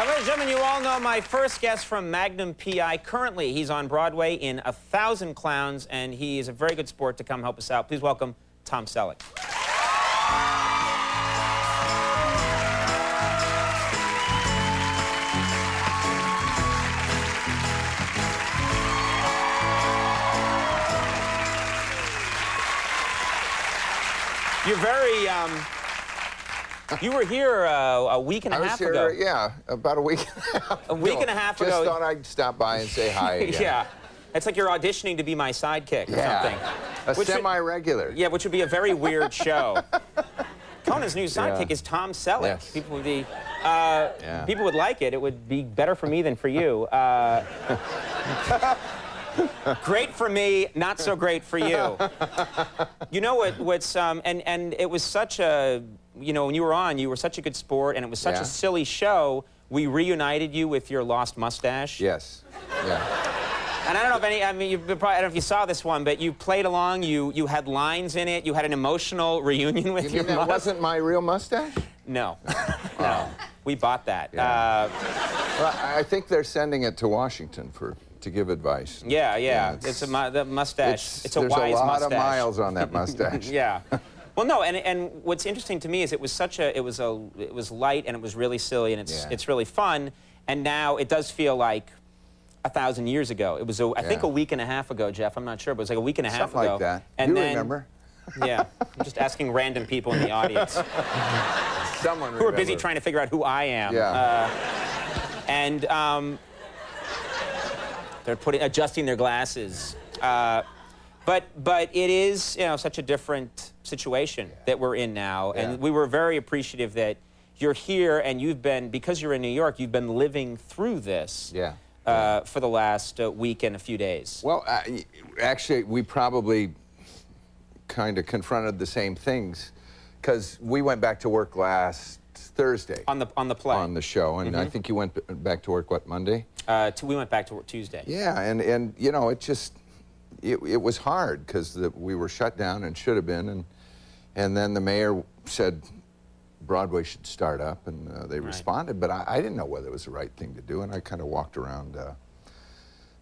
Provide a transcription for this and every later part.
Ladies and gentlemen, you all know my first guest from Magnum P.I. Currently, he's on Broadway in 1,000 Clowns, and he is a very good sport to come help us out. Please welcome Tom Selleck. You're very, you were here a week and a half ago. Yeah, about a week and a half ago. A week and a half ago. Just thought I'd stop by and say hi again. Yeah. It's like you're auditioning to be my sidekick or something. A semi-regular. Yeah, which would be a very weird show. Conan's new sidekick is Tom Selleck. Yes. People would be, people would like it. It would be better for me than for you. Great for me, not so great for you. You know what's and it was such a, you know, when you were on, you were such a good sport, and it was such a silly show. We reunited you with your lost mustache. Yes. Yeah. And I don't know if any, I mean, I don't know if you saw this one, but you played along, you had lines in it, you had an emotional reunion with your mustache. That wasn't my real mustache? No. No. We bought that. Yeah. Well, I think they're sending it to Washington to give advice. Yeah. It's the mustache. It's a wise mustache. There's a lot of miles on that mustache. Yeah. Well, no, and what's interesting to me is it was light, and it was really silly, and it's really fun, and now it does feel like 1,000 years ago. It was, I think, a week and a half ago, Jeff. I'm not sure, but it was like a week and a half ago. Something like that. And you remember? Yeah. I'm just asking random people in the audience. Someone who are busy trying to figure out who I am. Yeah. They're adjusting their glasses. But it is, you know, such a different situation that we're in now, and we were very appreciative that you're here, and you've been, because you're in New York, you've been living through this. Yeah. For the last week and a few days. Well, actually, we probably kind of confronted the same things, because we went back to work last Thursday. On the play. On the show, and I think you went back to work, what, Monday? We went back to work Tuesday. Yeah, and you know, it was hard, because we were shut down and should have been, and then the mayor said Broadway should start up, and they responded, but I didn't know whether it was the right thing to do, and I kind of walked around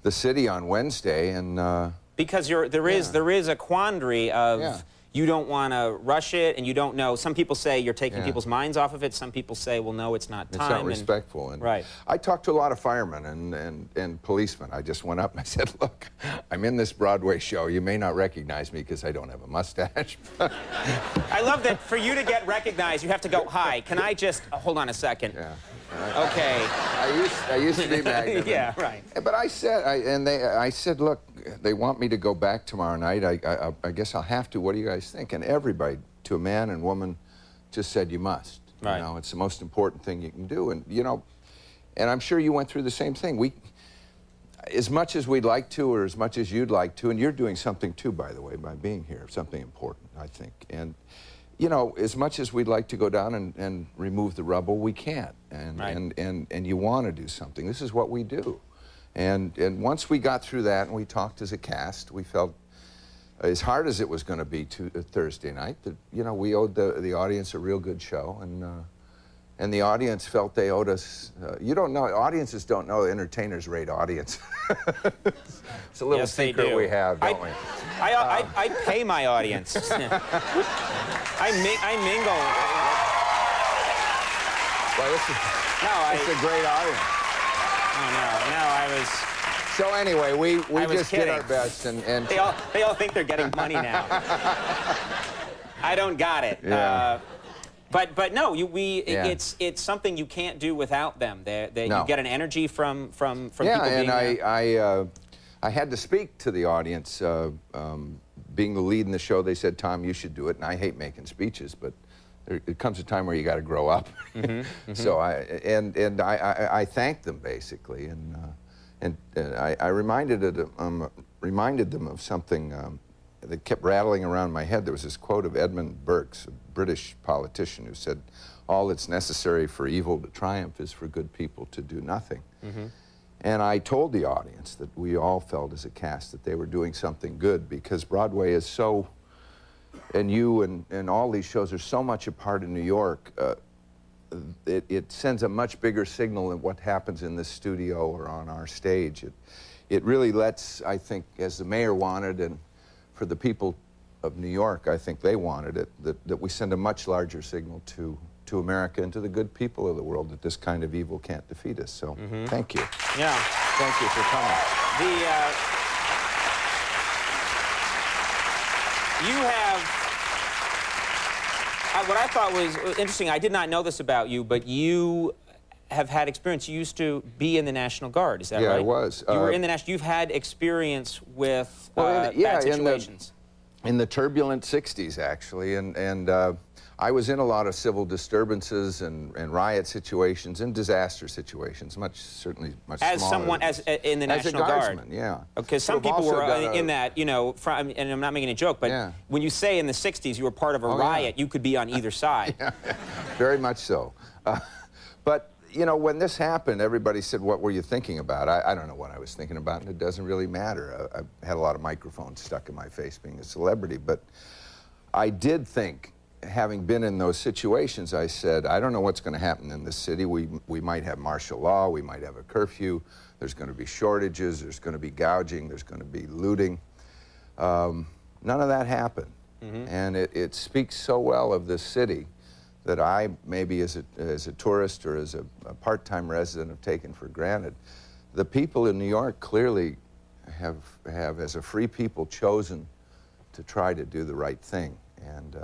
the city on Wednesday, and because there is a quandary of you don't want to rush it, and you don't know. Some people say you're taking people's minds off of it. Some people say, well, no, it's not time. It's not respectful. And I talked to a lot of firemen and policemen. I just went up and I said, look, I'm in this Broadway show. You may not recognize me because I don't have a mustache. I love that for you to get recognized, you have to go, hi, can I just, hold on a second. Yeah. Okay. I used to be Magnum. Yeah, right. But I said, look, they want me to go back tomorrow night. I guess I'll have to. What do you guys think? And everybody, to a man and woman, just said you must. Right. You know, it's the most important thing you can do. And you know, and I'm sure you went through the same thing. As much as we'd like to, or as much as you'd like to, and you're doing something too, by the way, by being here, something important, I think. And you know, as much as we'd like to go down and remove the rubble, we can't. And you want to do something. This is what we do. And once we got through that and we talked as a cast, we felt, as hard as it was going to be Thursday night, that, you know, we owed the audience a real good show. And the audience felt they owed us, you don't know, audiences don't know entertainers rate audience. It's a little secret we have, don't we? I pay my audience. I mingle. Well, it's a great audience. Oh, no, I was... So anyway, we just did our best, and they all think they're getting money now. I don't got it. Yeah. But no, it's something you can't do without them. You get an energy from people being there. Yeah, and I had to speak to the audience. Being the lead in the show, they said, Tom, you should do it. And I hate making speeches, but it comes a time where you got to grow up. So I thanked them basically, and I reminded them of something that kept rattling around my head. There was this quote of Edmund Burke's, a British politician, who said, all that's necessary for evil to triumph is for good people to do nothing. And I told the audience that we all felt as a cast that they were doing something good, because Broadway is so, and you and all these shows are so much a part of New York. it sends a much bigger signal than what happens in this studio or on our stage. It really lets, I think, as the mayor wanted, and for the people of New York, I think they wanted it, that we send a much larger signal to America and to the good people of the world that this kind of evil can't defeat us. So, thank you. Yeah. Thank you for coming. You have, what I thought was interesting, I did not know this about you, but you have had experience. You used to be in the National Guard, is that right? Yeah, I was. You were in the National, you've had experience with bad situations. In the turbulent 60s, actually, and I was in a lot of civil disturbances and riot situations and disaster situations, certainly much smaller. As someone, in the National Guard? As a guardsman, yeah. Because some people were in that, you know, and I'm not making a joke, but when you say in the 60s you were part of a riot, you could be on either side. Yeah, very much so. But, you know, when this happened, everybody said, what were you thinking about? I don't know what I was thinking about, and it doesn't really matter. I had a lot of microphones stuck in my face being a celebrity, but I did think, having been in those situations, I said, I don't know what's going to happen in this city. We might have martial law, we might have a curfew, there's going to be shortages, there's going to be gouging, there's going to be looting. None of that happened. And it speaks so well of this city that I, maybe as a tourist or as a part-time resident, have taken for granted. The people in New York clearly have as a free people, chosen to try to do the right thing. And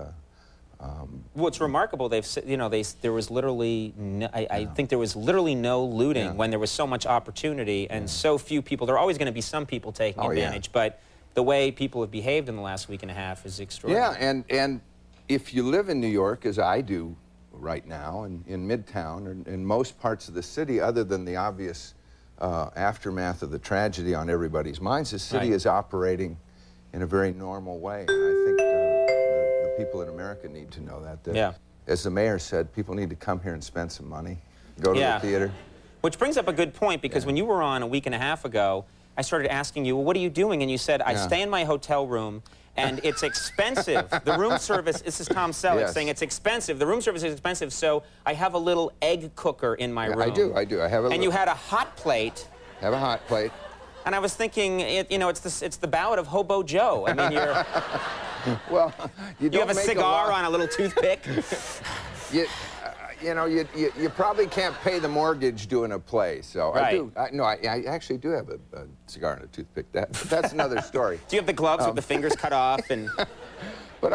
what's remarkable, they've said, you know, there was literally, I think there was literally no looting when there was so much opportunity and so few people. There are always going to be some people taking advantage, but the way people have behaved in the last week and a half is extraordinary. Yeah, and if you live in New York, as I do right now, in Midtown, and in most parts of the city, other than the obvious aftermath of the tragedy on everybody's minds, the city is operating in a very normal way. And I think the people in America need to know that. As the mayor said, people need to come here and spend some money, go to the theater. Which brings up a good point, because when you were on a week and a half ago, I started asking you, well, what are you doing? And you said, I stay in my hotel room, and it's expensive. The room service, this is Tom Selleck saying it's expensive. The room service is expensive, so I have a little egg cooker in my room. I do. I have a And you had a hot plate. Have a hot plate. And I was thinking, you know, it's the ballad of Hobo Joe. I mean, you're... Well, you have a cigar on a little toothpick? You know, you probably can't pay the mortgage doing a play, so I actually do have a cigar and a toothpick. That's another story. Do you have the gloves with the fingers cut off? And but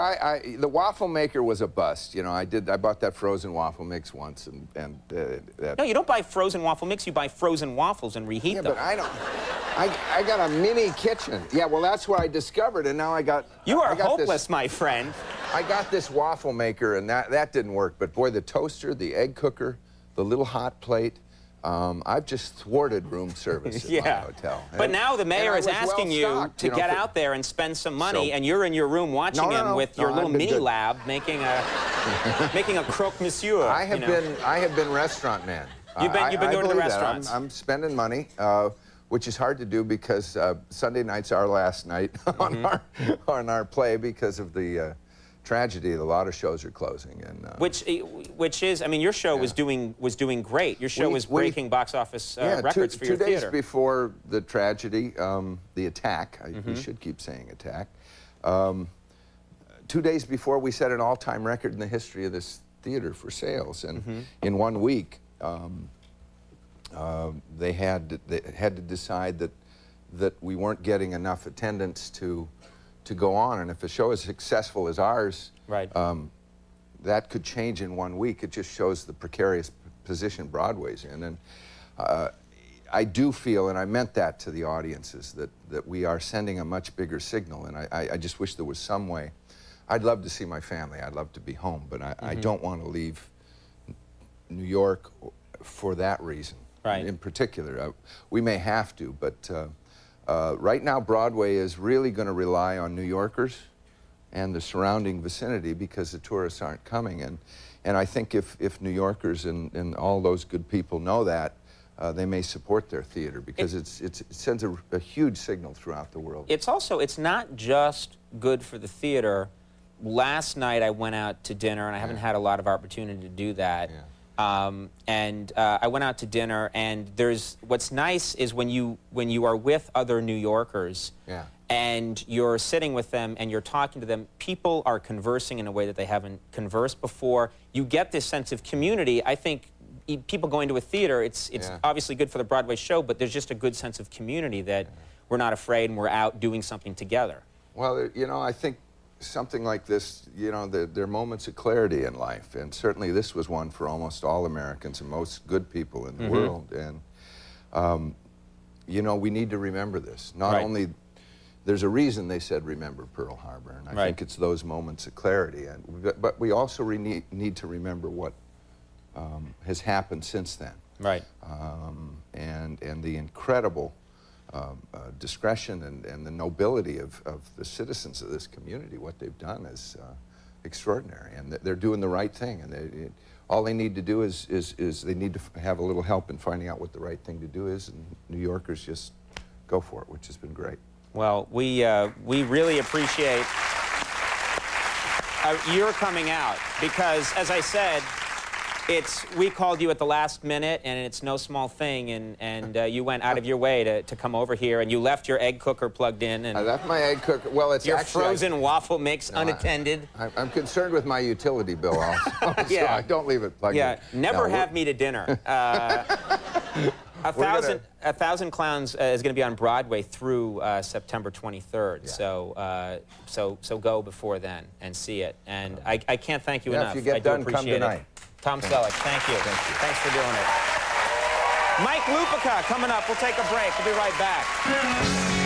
the waffle maker was a bust. You know, I bought that frozen waffle mix once, and no, you don't buy frozen waffle mix. You buy frozen waffles and reheat them. Yeah, but I don't. I got a mini kitchen. Yeah, well, that's what I discovered, and now I got. You are hopeless, my friend. I got this waffle maker, and that didn't work. But boy, the toaster, the egg cooker, the little hot plate. I've just thwarted room service at my hotel. But now the mayor is asking you to get out there and spend some money, and you're in your room watching him with your little mini lab making a croque monsieur. I have been restaurant man. You've been going to the restaurants. I'm spending money, which is hard to do because Sunday night's our last night on our play because of the tragedy. A lot of shows are closing, and which is, I mean, your show was doing great. Your show was breaking box office records for your theater. 2 days before the tragedy, the attack. We should keep saying attack. 2 days before, we set an all-time record in the history of this theater for sales, and in 1 week, they had to decide that we weren't getting enough attendance to go on, and if a show is successful as ours, that could change in 1 week. It just shows the precarious position Broadway's in, and I do feel, and I meant that to the audiences, that we are sending a much bigger signal, and I just wish there was some way. I'd love to see my family. I'd love to be home, but I don't want to leave New York for that reason. In particular, we may have to, but right now Broadway is really going to rely on New Yorkers and the surrounding vicinity because the tourists aren't coming. And I think if New Yorkers and all those good people know that, they may support their theater because it sends a huge signal throughout the world. It's not just good for the theater. Last night I went out to dinner, and I haven't had a lot of opportunity to do that. I went out to dinner, and what's nice is when you are with other New Yorkers, Yeah. and you're sitting with them and you're talking to them, people are conversing in a way that they haven't conversed before. You get this sense of community. I think people going to a theater, it's obviously good for the Broadway show, but there's just a good sense of community that we're not afraid and we're out doing something together. Well, you know, I think something like this, you know, there are moments of clarity in life, and certainly this was one for almost all Americans and most good people in the world. And, you know, we need to remember this. Not only, there's a reason they said remember Pearl Harbor, and I think it's those moments of clarity. But we also need to remember what has happened since then. Right. And the incredible discretion and the nobility of the citizens of this community. What they've done is extraordinary, and they're doing the right thing. And all they need to do is they need to have a little help in finding out what the right thing to do is, and New Yorkers just go for it, which has been great. Well, we really appreciate your coming out, because, as I said, we called you at the last minute, and it's no small thing, and you went out of your way to come over here, and you left your egg cooker plugged in. And I left my egg cooker. Well, it's your actually frozen waffle mix unattended. I'm concerned with my utility bill also, so I don't leave it plugged in. Yeah, never have me to dinner. A Thousand Clowns is going to be on Broadway through September 23rd. Yeah. So go before then and see it. And I can't thank you enough. If you get done, come tonight. Tom Selleck, thank you. Thanks for doing it. Mike Lupica coming up. We'll take a break. We'll be right back.